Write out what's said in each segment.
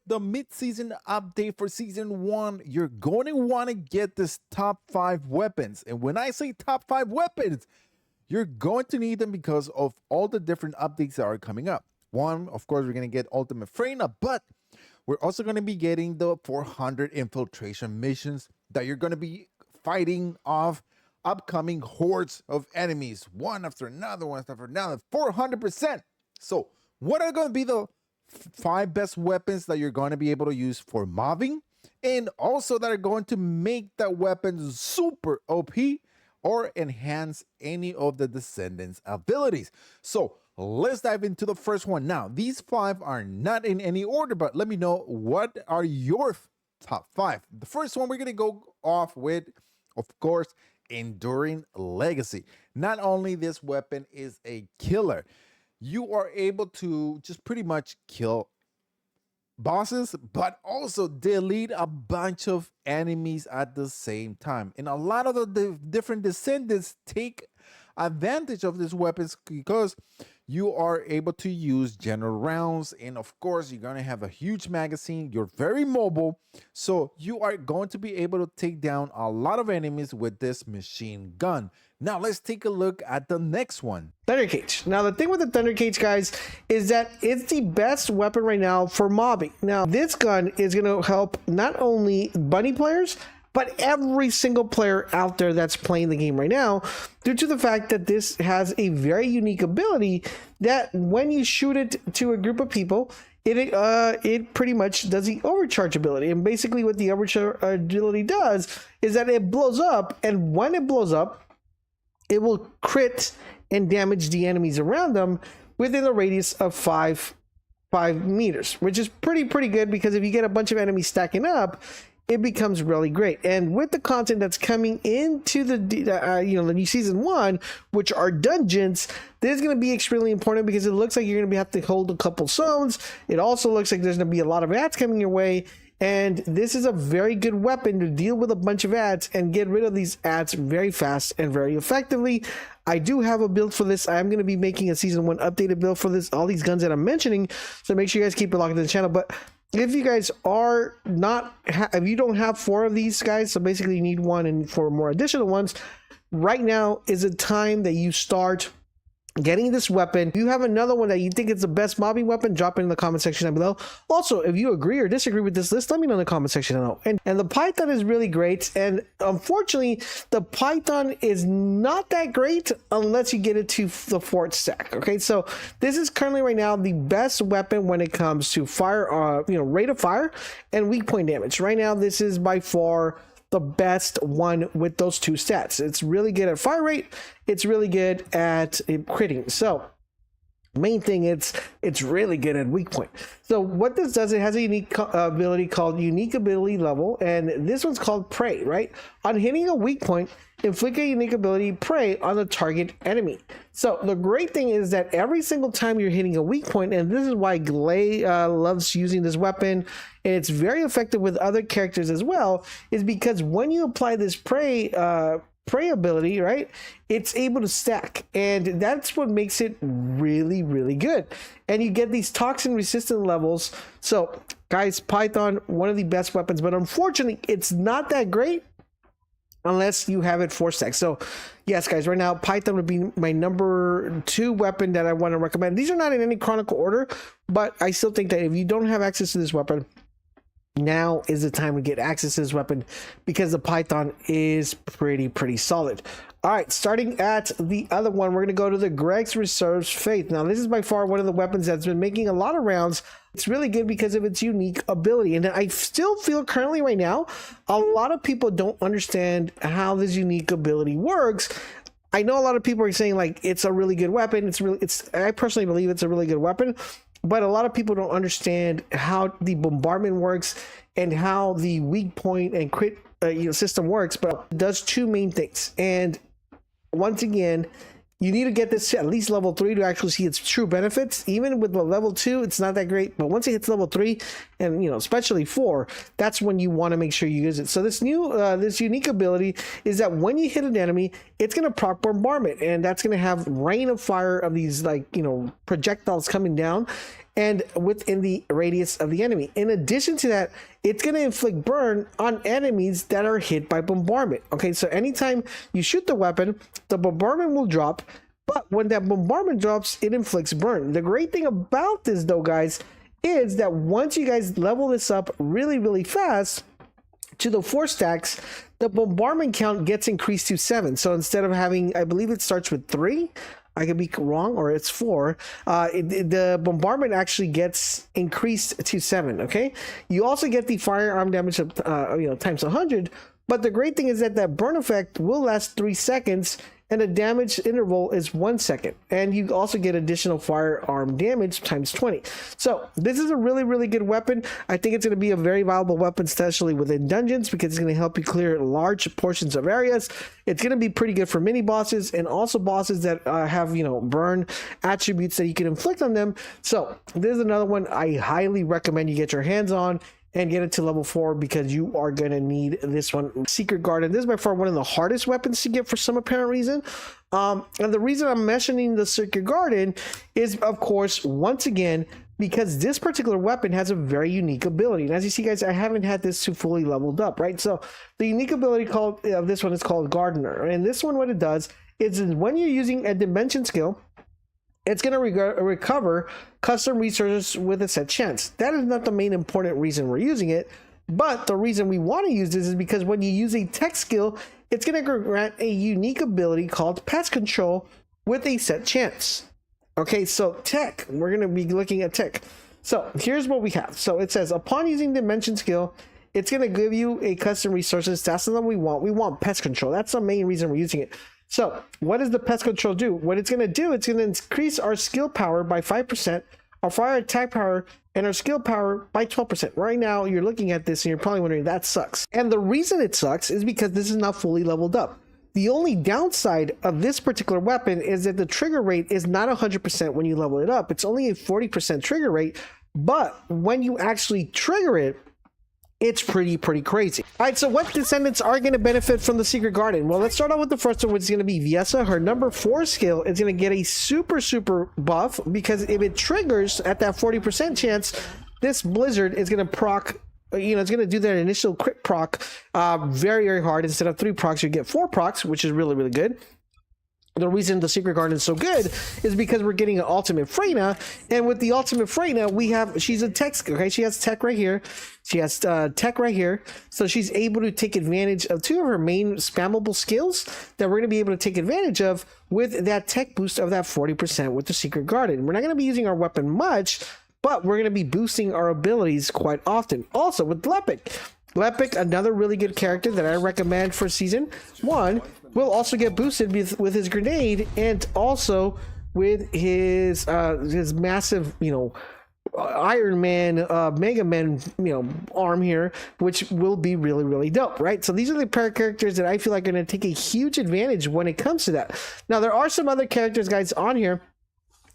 the mid-season update for season 1, you're going to want to get this top 5 weapons. And when I say top 5 weapons, you're going to need them because of all the different updates that are coming up. One, of course, we're going to get Ultimate Freyna, but we're also going to be getting the 400 infiltration missions that you're going to be fighting off upcoming hordes of enemies, one after another, 400%. So what are going to be the 5 best weapons that you're going to be able to use for mobbing, and also that are going to make that weapon super OP or enhance any of the Descendants' abilities? So let's dive into the first one. Now, these 5 are not in any order, but let me know, what are your top 5? The first one we're going to go off with, of course, Enduring Legacy. Not only this weapon is a killer, you are able to just pretty much kill bosses, but also delete a bunch of enemies at the same time. And a lot of the different Descendants take advantage of these weapons because you are able to use general rounds, and of course you're going to have a huge magazine. You're very mobile, so you are going to be able to take down a lot of enemies with this machine gun. Now let's take a look at the next one, Thunder Cage. Now the thing with the Thunder Cage, guys, is that it's the best weapon right now for mobbing. Now this gun is going to help not only bunny players, but every single player out there that's playing the game right now, due to the fact that this has a very unique ability that when you shoot it to a group of people, it pretty much does the overcharge ability. And basically what the overcharge ability does is that it blows up, and when it blows up, it will crit and damage the enemies around them within a radius of 5 meters, which is pretty good, because if you get a bunch of enemies stacking up, it becomes really great. And with the content that's coming into the the new season 1, which are dungeons, this is going to be extremely important, because it looks like you're going to have to hold a couple zones. It also looks like there's going to be a lot of ads coming your way, and this is a very good weapon to deal with a bunch of ads and get rid of these ads very fast and very effectively. I do have a build for this. I'm going to be making a season 1 updated build for this, all these guns that I'm mentioning, so make sure you guys keep it locked to the channel. But if you guys are not, if you don't have 4 of these guys, so basically you need 1 and 4 more additional ones, right now is a time that you start getting this weapon. If you have another one that you think is the best mobbing weapon, drop it in the comment section down below. Also, if you agree or disagree with this list, let me know in the comment section below. And the Python is really great, and unfortunately the Python is not that great unless you get it to the 4th stack. Okay, so this is currently right now the best weapon when it comes to fire, rate of fire and weak point damage. Right now this is by far the best one with those 2 stats. It's really good at fire rate, it's really good at critting. So main thing, it's really good at weak point. So what this does, it has a unique ability called unique ability level, and this one's called Prey. Right, on hitting a weak point, inflict a unique ability prey on the target enemy. So the great thing is that every single time you're hitting a weak point, and this is why Glay loves using this weapon, and it's very effective with other characters as well, is because when you apply this prey ability, right, it's able to stack, and that's what makes it really good. And you get these toxin resistant levels. So guys, Python, one of the best weapons, but unfortunately it's not that great unless you have it 4 stacks. So yes guys, right now Python would be my number 2 weapon that I want to recommend. These are not in any chronicle order, but I still think that if you don't have access to this weapon, now is the time to get access to this weapon, because the Python is pretty solid. All right, starting at the other one, we're going to go to the Greg's Reserves Faith. Now this is by far one of the weapons that's been making a lot of rounds. It's really good because of its unique ability, and I still feel currently right now a lot of people don't understand how this unique ability works. I know a lot of people are saying like it's a really good weapon. I personally believe it's a really good weapon, but a lot of people don't understand how the bombardment works and how the weak point and crit system works. But it does 2 main things, and once again, you need to get this to at least level 3 to actually see its true benefits. Even with the level 2, it's not that great, but once it hits level 3, and especially 4, that's when you want to make sure you use it. So this unique ability is that when you hit an enemy, it's going to proc bombardment, and that's going to have rain of fire of these projectiles coming down. and within the radius of the enemy. In addition to that, it's going to inflict burn on enemies that are hit by bombardment. Okay, so anytime you shoot the weapon, the bombardment will drop, but when that bombardment drops, it inflicts burn. The great thing about this though, guys, is that once you guys level this up really fast to the 4 stacks, the bombardment count gets increased to 7. So instead of having, I believe it starts with 3, I could be wrong, or it's 4. The bombardment actually gets increased to 7. Okay, you also get the firearm damage of times 100. But the great thing is that that burn effect will last 3 seconds, and the damage interval is 1 second. And you also get additional firearm damage times 20. So this is a really good weapon. I think it's going to be a very valuable weapon, especially within dungeons, because it's going to help you clear large portions of areas. It's going to be pretty good for mini bosses and also bosses that have, burn attributes that you can inflict on them. So this is another one I highly recommend you get your hands on and get it to level 4, because you are going to need this one. Secret Garden, this is by far one of the hardest weapons to get for some apparent reason. And the reason I'm mentioning the Secret Garden is, of course, once again, because this particular weapon has a very unique ability. And as you see, guys, I haven't had this to fully leveled up, right? So the unique ability of this one is called Gardener. And this one, what it does is when you're using a dimension skill, it's going to recover custom resources with a set chance. That is not the main important reason we're using it, but the reason we want to use this is because when you use a tech skill, it's going to grant a unique ability called Pest Control with a set chance. Okay, so tech, we're going to be looking at tech. So here's what we have. So it says, upon using Dimension skill, it's going to give you a custom resources. That's the one we want. We want Pest Control. That's the main reason we're using it. So what does the Pest Control do? What it's going to do, it's going to increase our skill power by 5%, our fire attack power, and our skill power by 12%. Right now, you're looking at this and you're probably wondering, that sucks. And the reason it sucks is because this is not fully leveled up. The only downside of this particular weapon is that the trigger rate is not 100% when you level it up. It's only a 40% trigger rate, but when you actually trigger it, it's pretty crazy. All right, so what descendants are going to benefit from the Secret Garden? Well, let's start out with the first one, which is going to be Viessa. Her number 4 skill is going to get a super buff, because if it triggers at that 40% chance, this blizzard is going to proc, it's going to do that initial crit proc very hard. Instead of 3 procs, you get 4 procs, which is really good. The reason the Secret Garden is so good is because we're getting an ultimate Freyna, and with the ultimate Freyna, she's a tech, okay? She has tech right here. She has tech right here. So she's able to take advantage of 2 of her main spammable skills that we're going to be able to take advantage of with that tech boost of that 40% with the Secret Garden. We're not going to be using our weapon much, but we're going to be boosting our abilities quite often. Also with Lepic, another really good character that I recommend for season 1, will also get boosted with his grenade, and also with his massive, Iron Man, Mega Man, arm here, which will be really dope, right? So these are the pair of characters that I feel like are going to take a huge advantage when it comes to that. Now, there are some other characters, guys, on here.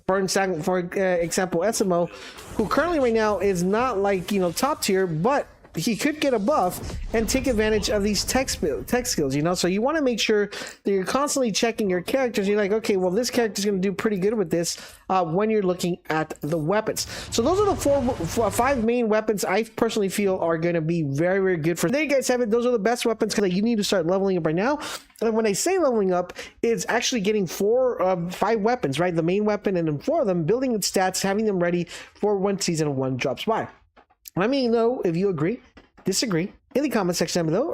For example, SMO, who currently right now is not like, top tier, but he could get a buff and take advantage of these tech skills, So you want to make sure that you're constantly checking your characters. You're like, okay, well, this character's going to do pretty good with this when you're looking at the weapons. So those are the 5 main weapons I personally feel are going to be very good for. There you guys have it. Those are the best weapons that you need to start leveling up right now. And when I say leveling up, it's actually getting 5 weapons, right? The main weapon, and then 4 of them, building its stats, having them ready for when season 1 drops by. Let me know if you agree, disagree in the comment section down below.